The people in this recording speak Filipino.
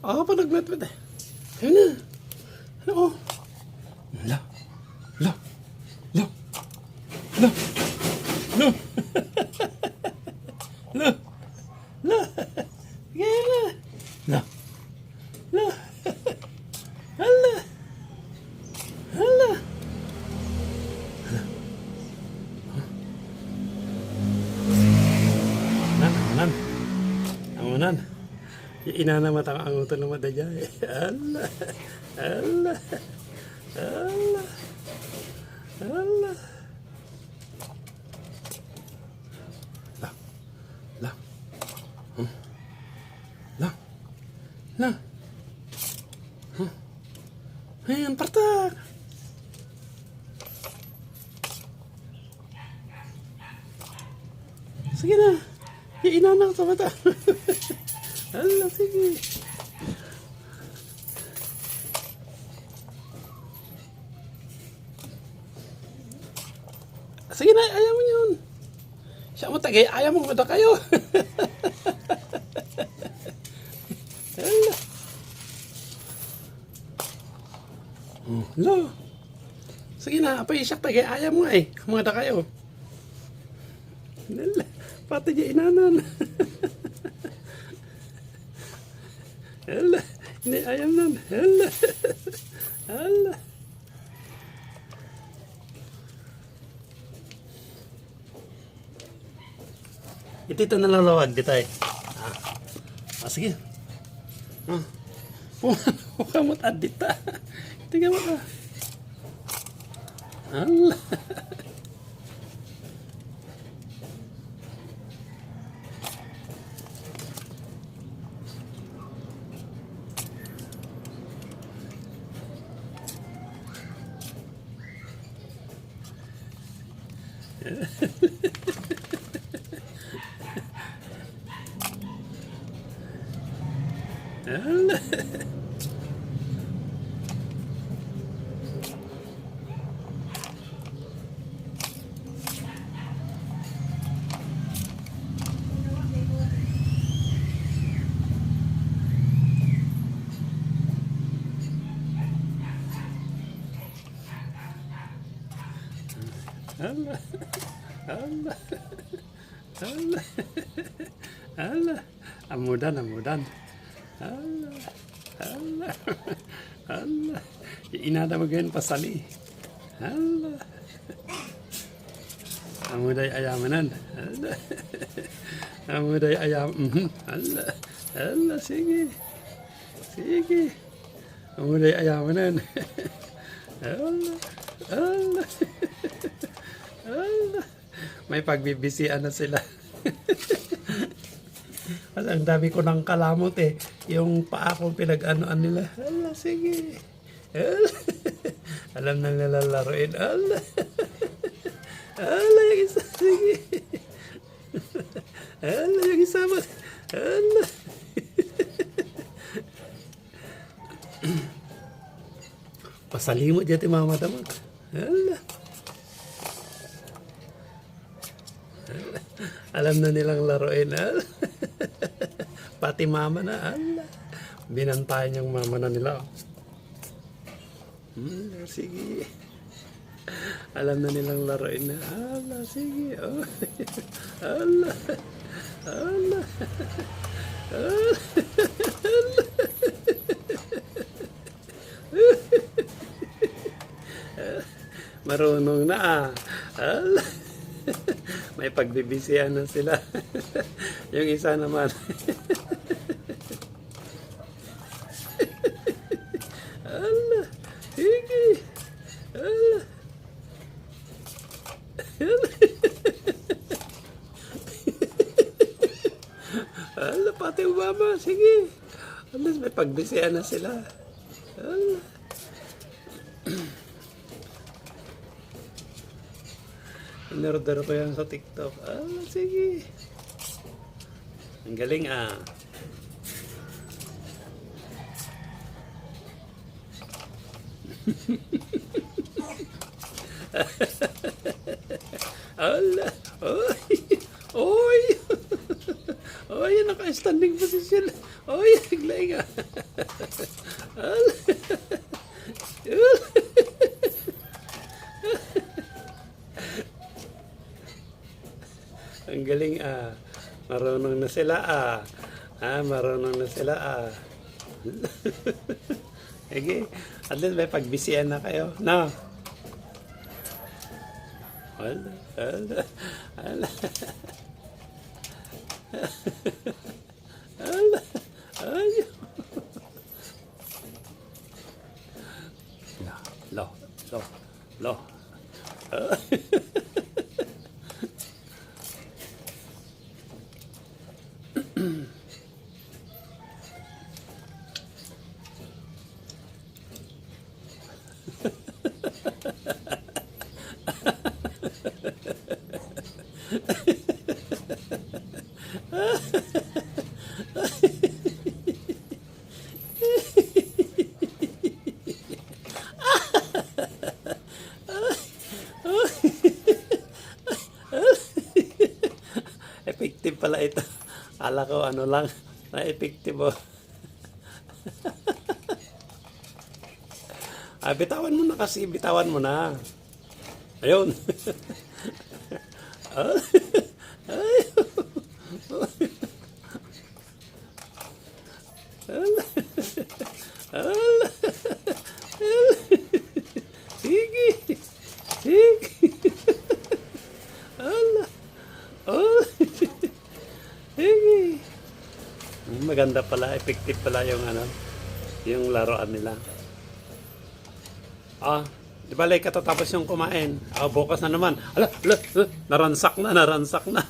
Ah, pa nagmet-met eh. Ayun na. Oo. La. La. La. La. La. La. La. Sige na. La. La. Hala. Hala. Amunan. Amunan. Inanamat ang angutan ng madajay. Allah. Allah. Allah. Allah. La. La. La. La. Ayan, partak. Sige na. Inanak sa mata. Allah, sige. Sige na, ayaw mo yun. Siya mo tagay, ayaw mo mata kayo. Allah. Lo. Sige na, apay siya tagay, ayaw mo nga eh. Mata kayo. Allah. Pati niya inanan. Allah, ini ayam nan. Allah. Allah. Ito nalalawag di tayo. Sige. Huwag mo tadita. Tingnan mo ka. Allah. Allah. Allah. Allah. Allah. Allah. Amudan, amudan. Allah. Allah. Allah. Inada mo ganyan pasali. Allah. Amuday ayamanan. Allah. Amuday ayam. Allah. Allah. Sige. Sige. Amuday ayamanan. Allah. Allah. Allah. May pagbibisian na sila. Kasi ang dami ko ng kalamot eh. Yung paa ko pinag-anoan nila. Allah, sige. Allah. Alam na nila laruin. Allah. Allah, yung isa. Sige. Allah, yung isa mo. Allah. Pasalimot dyan ti mama damag. Allah. Alam na nilang laruin. Pati mama na. Allah. Binantayan yung mama na nila. Sige. Alam na nilang laruin na. Allah, sige. Oh. Allah. Allah. Allah. Marunong na. Allah. May pagbibisihan na sila. Yung isa naman. Allah. Sige. Allah. Allah, pati umama. Sige. Allah, may pagbisihan na sila. Allah. Inorder ko yan sa TikTok. Ah, sige. Ang galing ah. Allah. Oy. Oy. Oy, naka-standing position. Oy, siglay nga. Ala. Ang galing ah. Marunong na sila ah. Marunong na sila ah. Sige, at least may pagbisihan na kayo. No? Ala, ala, ala. Ala, ala. Lo, lo, lo. Effective pala ito. Kala ko ano lang, na-effective oh. Bitawan mo na kasi, bitawan mo na. Ayun. Sige. Sige. Ala. Oh. Sige. Maganda pala, effective pala yung ano, yung laruan nila. Di ba like katatapos yung kumain? Bukas na naman. Ala, naransak na.